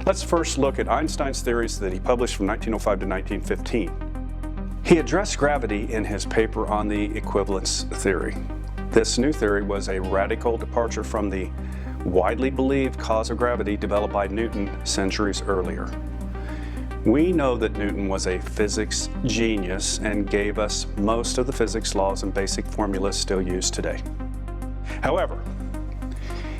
Let's first look at Einstein's theories that he published from 1905 to 1915. He addressed gravity in his paper on the equivalence theory. This new theory was a radical departure from the widely believed cause of gravity developed by Newton centuries earlier. We know that Newton was a physics genius and gave us most of the physics laws and basic formulas still used today. However,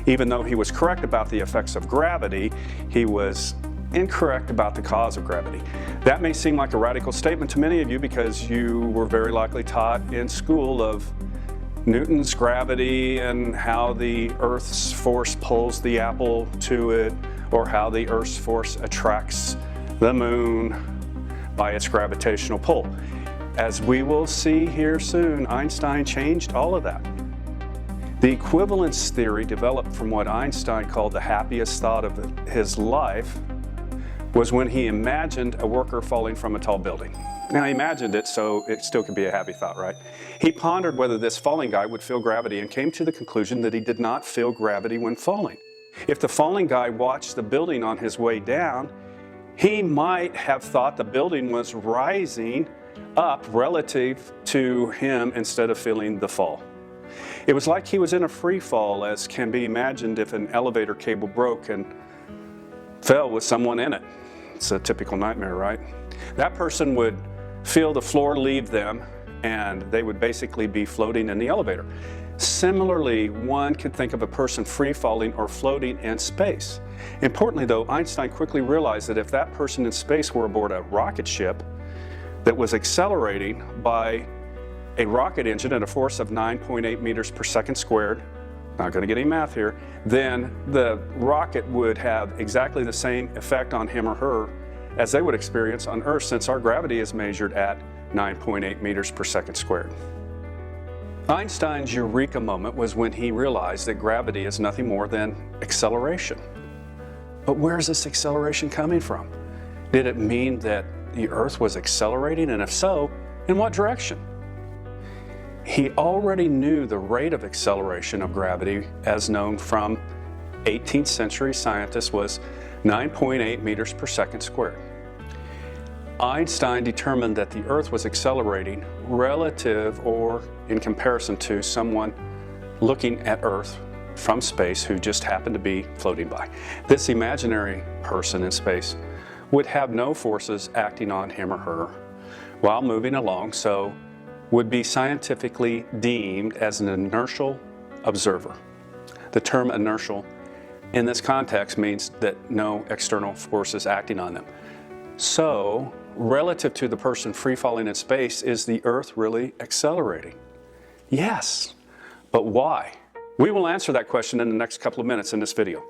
even though he was correct about the effects of gravity, he was incorrect about the cause of gravity. That may seem like a radical statement to many of you because you were very likely taught in school of Newton's gravity and how the Earth's force pulls the apple to it, or how the Earth's force attracts the moon by its gravitational pull. As we will see here soon, Einstein changed all of that. The equivalence theory developed from what Einstein called the happiest thought of his life was when he imagined a worker falling from a tall building. Now, he imagined it, so it still could be a happy thought, right? He pondered whether this falling guy would feel gravity and came to the conclusion that he did not feel gravity when falling. If the falling guy watched the building on his way down, he might have thought the building was rising up relative to him instead of feeling the fall. It was like he was in a free fall, as can be imagined if an elevator cable broke and fell with someone in it. It's a typical nightmare, right? That person would feel the floor leave them and they would basically be floating in the elevator. Similarly, one could think of a person free falling or floating in space. Importantly though, Einstein quickly realized that if that person in space were aboard a rocket ship that was accelerating by a rocket engine at a force of 9.8 meters per second squared, not going to get any math here, then the rocket would have exactly the same effect on him or her as they would experience on Earth, since our gravity is measured at 9.8 meters per second squared. Einstein's eureka moment was when he realized that gravity is nothing more than acceleration. But where is this acceleration coming from? Did it mean that the Earth was accelerating, and if so, in what direction? He already knew the rate of acceleration of gravity, as known from 18th century scientists, was 9.8 meters per second squared. Einstein determined that the Earth was accelerating relative or in comparison to someone looking at Earth from space who just happened to be floating by. This imaginary person in space would have no forces acting on him or her while moving along, so would be scientifically deemed as an inertial observer. The term inertial in this context means that no external forces acting on them. So, relative to the person free falling in space, is the Earth really accelerating? Yes, but why? We will answer that question in the next couple of minutes in this video.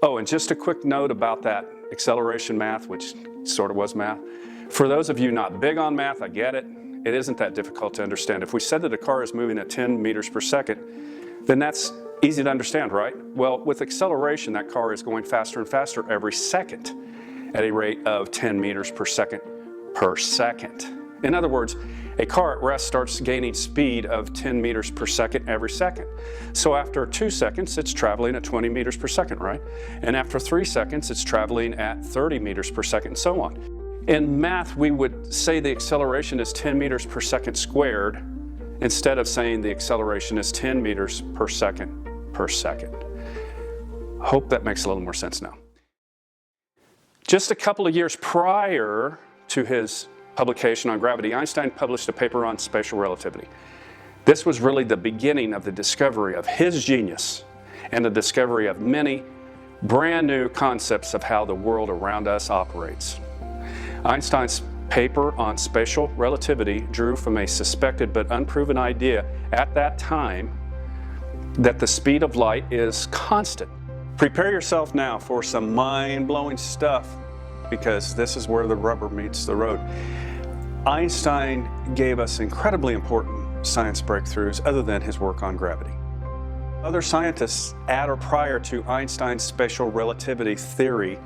Oh, and just a quick note about that acceleration math, which sort of was math. For those of you not big on math, I get it. It isn't that difficult to understand. If we said that a car is moving at 10 meters per second, then that's easy to understand, right? Well, with acceleration, that car is going faster and faster every second at a rate of 10 meters per second per second. In other words, a car at rest starts gaining speed of 10 meters per second every second. So after 2 seconds, it's traveling at 20 meters per second, right? And after 3 seconds, it's traveling at 30 meters per second, and so on. In math, we would say the acceleration is 10 meters per second squared instead of saying the acceleration is 10 meters per second per second. Hope that makes a little more sense now. Just a couple of years prior to his publication on gravity, Einstein published a paper on spatial relativity. This was really the beginning of the discovery of his genius and the discovery of many brand new concepts of how the world around us operates. Einstein's paper on spatial relativity drew from a suspected but unproven idea at that time that the speed of light is constant. Prepare yourself now for some mind-blowing stuff, because this is where the rubber meets the road. Einstein gave us incredibly important science breakthroughs other than his work on gravity. Other scientists at or prior to Einstein's spatial relativity theory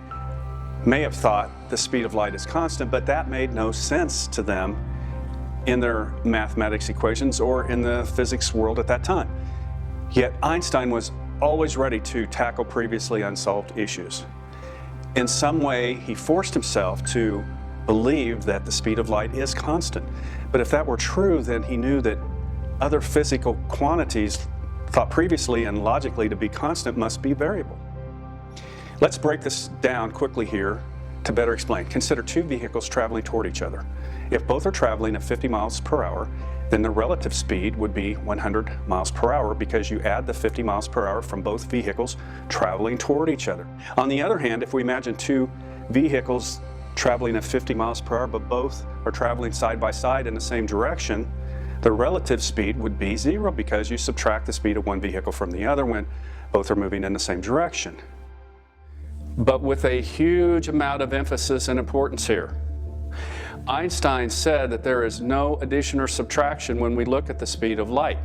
may have thought the speed of light is constant, but that made no sense to them in their mathematics equations or in the physics world at that time. Yet Einstein was always ready to tackle previously unsolved issues. In some way, he forced himself to believe that the speed of light is constant. But if that were true, then he knew that other physical quantities thought previously and logically to be constant must be variable. Let's break this down quickly here to better explain. Consider two vehicles traveling toward each other. If both are traveling at 50 miles per hour, then the relative speed would be 100 miles per hour because you add the 50 miles per hour from both vehicles traveling toward each other. On the other hand, if we imagine two vehicles traveling at 50 miles per hour, but both are traveling side by side in the same direction, the relative speed would be 0 because you subtract the speed of one vehicle from the other when both are moving in the same direction. But with a huge amount of emphasis and importance here. Einstein said that there is no addition or subtraction when we look at the speed of light.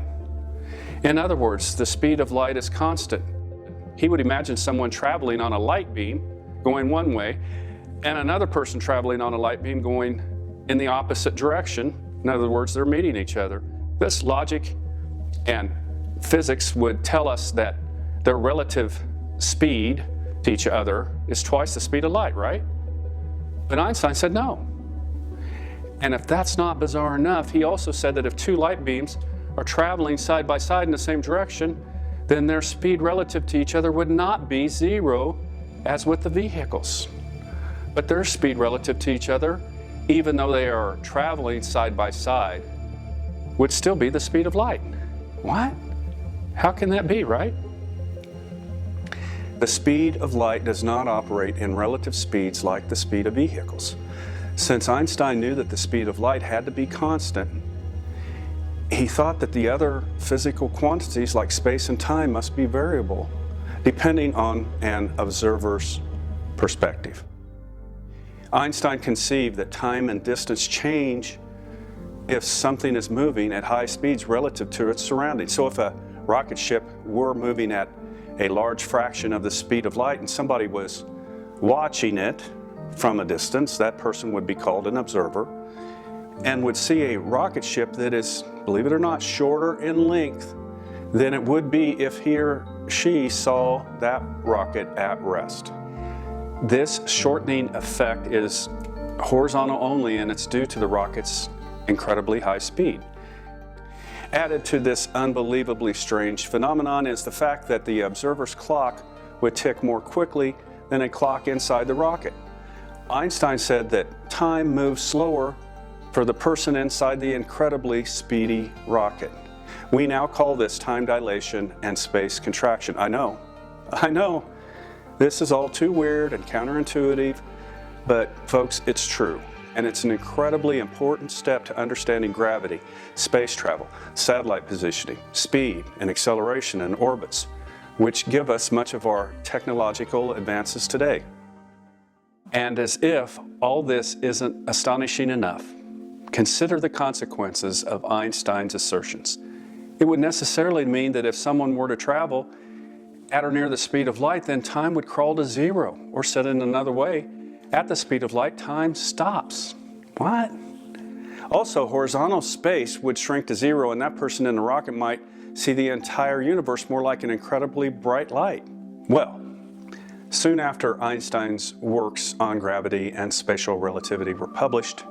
In other words, the speed of light is constant. He would imagine someone traveling on a light beam going one way and another person traveling on a light beam going in the opposite direction. In other words, they're meeting each other. This logic and physics would tell us that their relative speed to each other is twice the speed of light, right? But Einstein said no. And if that's not bizarre enough, he also said that if two light beams are traveling side by side in the same direction, then their speed relative to each other would not be 0 as with the vehicles. But their speed relative to each other, even though they are traveling side by side, would still be the speed of light. What? How can that be, right? The speed of light does not operate in relative speeds like the speed of vehicles. Since Einstein knew that the speed of light had to be constant, he thought that the other physical quantities like space and time must be variable, depending on an observer's perspective. Einstein conceived that time and distance change if something is moving at high speeds relative to its surroundings. So if a rocket ship were moving at a large fraction of the speed of light and somebody was watching it from a distance, that person would be called an observer and would see a rocket ship that is, believe it or not, shorter in length than it would be if he or she saw that rocket at rest. This shortening effect is horizontal only, and it's due to the rocket's incredibly high speed. Added to this unbelievably strange phenomenon is the fact that the observer's clock would tick more quickly than a clock inside the rocket. Einstein said that time moves slower for the person inside the incredibly speedy rocket. We now call this time dilation and space contraction. I know. This is all too weird and counterintuitive, but folks, it's true. And it's an incredibly important step to understanding gravity, space travel, satellite positioning, speed and acceleration and orbits, which give us much of our technological advances today. And as if all this isn't astonishing enough, consider the consequences of Einstein's assertions. It would necessarily mean that if someone were to travel at or near the speed of light, then time would crawl to 0, or said in another way, at the speed of light, time stops. What? Also, horizontal space would shrink to 0, and that person in the rocket might see the entire universe more like an incredibly bright light. Well, soon after Einstein's works on gravity and spatial relativity were published,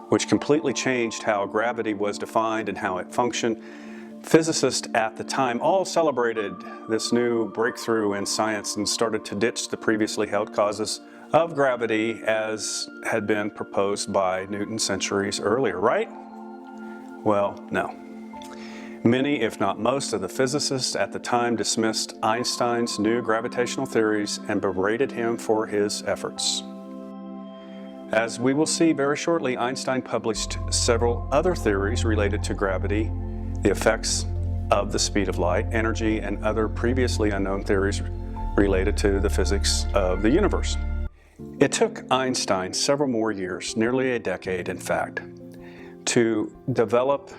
which completely changed how gravity was defined and how it functioned, physicists at the time all celebrated this new breakthrough in science and started to ditch the previously held causes of gravity as had been proposed by Newton centuries earlier, right? Well, no. Many, if not most, of the physicists at the time dismissed Einstein's new gravitational theories and berated him for his efforts. As we will see very shortly, Einstein published several other theories related to gravity, the effects of the speed of light, energy, and other previously unknown theories related to the physics of the universe. It took Einstein several more years, nearly a decade in fact, to develop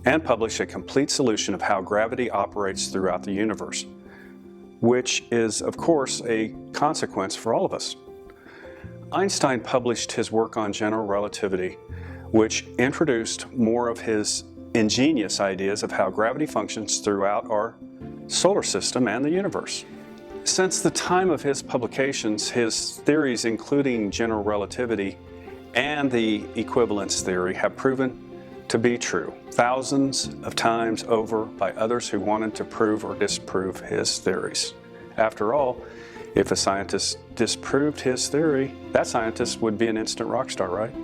and publish a complete solution of how gravity operates throughout the universe, which is, of course, a consequence for all of us. Einstein published his work on general relativity, which introduced more of his ingenious ideas of how gravity functions throughout our solar system and the universe. Since the time of his publications, his theories, including general relativity and the equivalence theory, have proven to be true thousands of times over by others who wanted to prove or disprove his theories. After all, if a scientist disproved his theory, that scientist would be an instant rock star, right?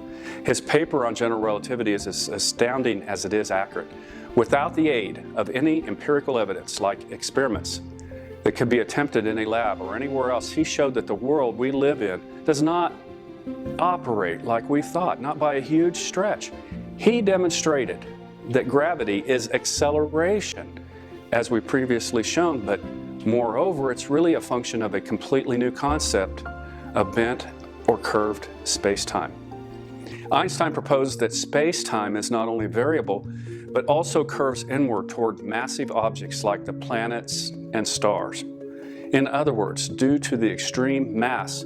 His paper on general relativity is as astounding as it is accurate. Without the aid of any empirical evidence like experiments that could be attempted in a lab or anywhere else, he showed that the world we live in does not operate like we thought, not by a huge stretch. He demonstrated that gravity is acceleration, as we previously shown, but moreover, it's really a function of a completely new concept of bent or curved space-time. Einstein proposed that space-time is not only variable, but also curves inward toward massive objects like the planets and stars. In other words, due to the extreme mass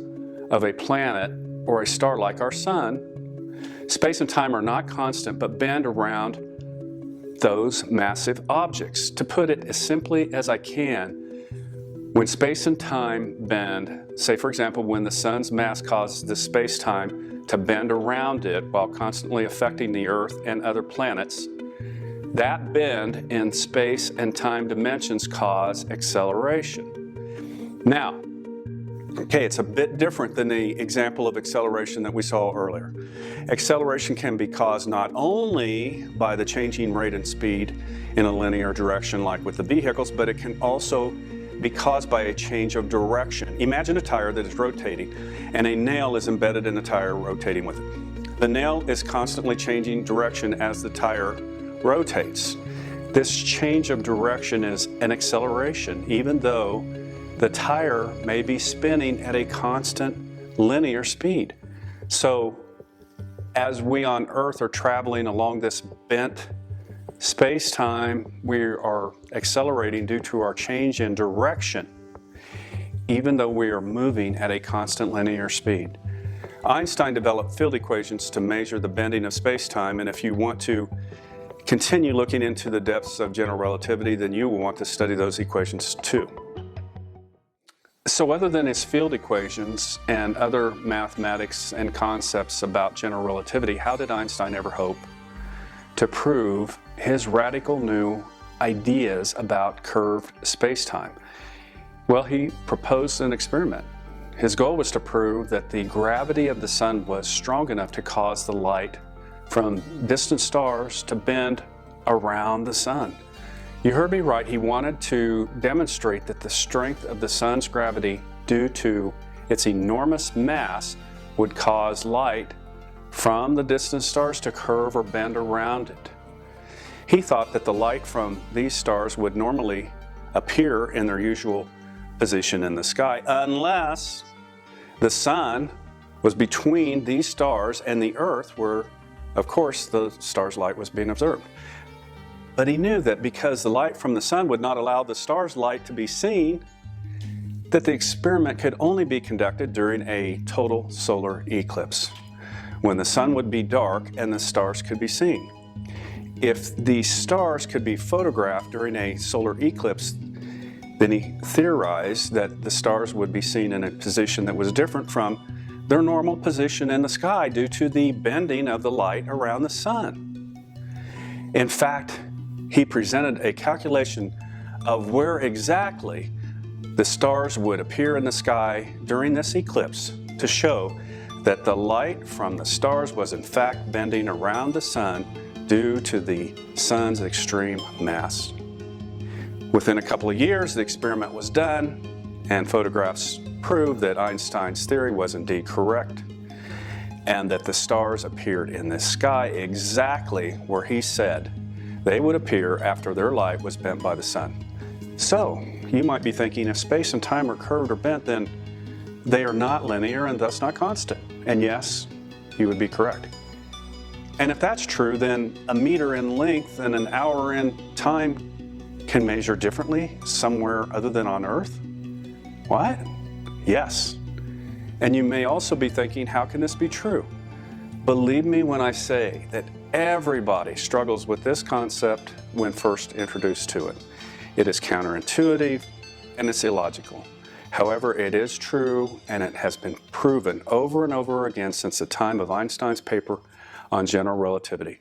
of a planet or a star like our sun, space and time are not constant but bend around those massive objects. To put it as simply as I can, when space and time bend, say for example when the sun's mass causes the space-time to bend around it while constantly affecting the Earth and other planets, that bend in space and time dimensions cause acceleration. Now, okay, it's a bit different than the example of acceleration that we saw earlier. Acceleration can be caused not only by the changing rate and speed in a linear direction like with the vehicles, but it can also be caused by a change of direction. Imagine a tire that is rotating and a nail is embedded in the tire rotating with it. The nail is constantly changing direction as the tire rotates. This change of direction is an acceleration, even though the tire may be spinning at a constant linear speed. So as we on Earth are traveling along this bent space-time, we are accelerating due to our change in direction, even though we are moving at a constant linear speed. Einstein developed field equations to measure the bending of space-time, and if you want to continue looking into the depths of general relativity, then you will want to study those equations too. So other than his field equations and other mathematics and concepts about general relativity, how did Einstein ever hope to prove his radical new ideas about curved space-time? Well, he proposed an experiment. His goal was to prove that the gravity of the sun was strong enough to cause the light from distant stars to bend around the sun. You heard me right. He wanted to demonstrate that the strength of the sun's gravity due to its enormous mass would cause light from the distant stars to curve or bend around it. He thought that the light from these stars would normally appear in their usual position in the sky unless the sun was between these stars and the Earth, where of course the star's light was being observed. But he knew that because the light from the sun would not allow the star's light to be seen, that the experiment could only be conducted during a total solar eclipse, when the sun would be dark and the stars could be seen. If the stars could be photographed during a solar eclipse, then he theorized that the stars would be seen in a position that was different from their normal position in the sky due to the bending of the light around the sun. In fact, he presented a calculation of where exactly the stars would appear in the sky during this eclipse to show that the light from the stars was in fact bending around the sun due to the sun's extreme mass. Within a couple of years, the experiment was done, and photographs proved that Einstein's theory was indeed correct, and that the stars appeared in the sky exactly where he said they would appear after their light was bent by the sun. So, you might be thinking, if space and time are curved or bent, then they are not linear and thus not constant. And yes, you would be correct. And if that's true, then a meter in length and an hour in time can measure differently somewhere other than on Earth? What? Yes. And you may also be thinking, how can this be true? Believe me when I say that everybody struggles with this concept when first introduced to it. It is counterintuitive and it's illogical. However, it is true, and it has been proven over and over again since the time of Einstein's paper on general relativity.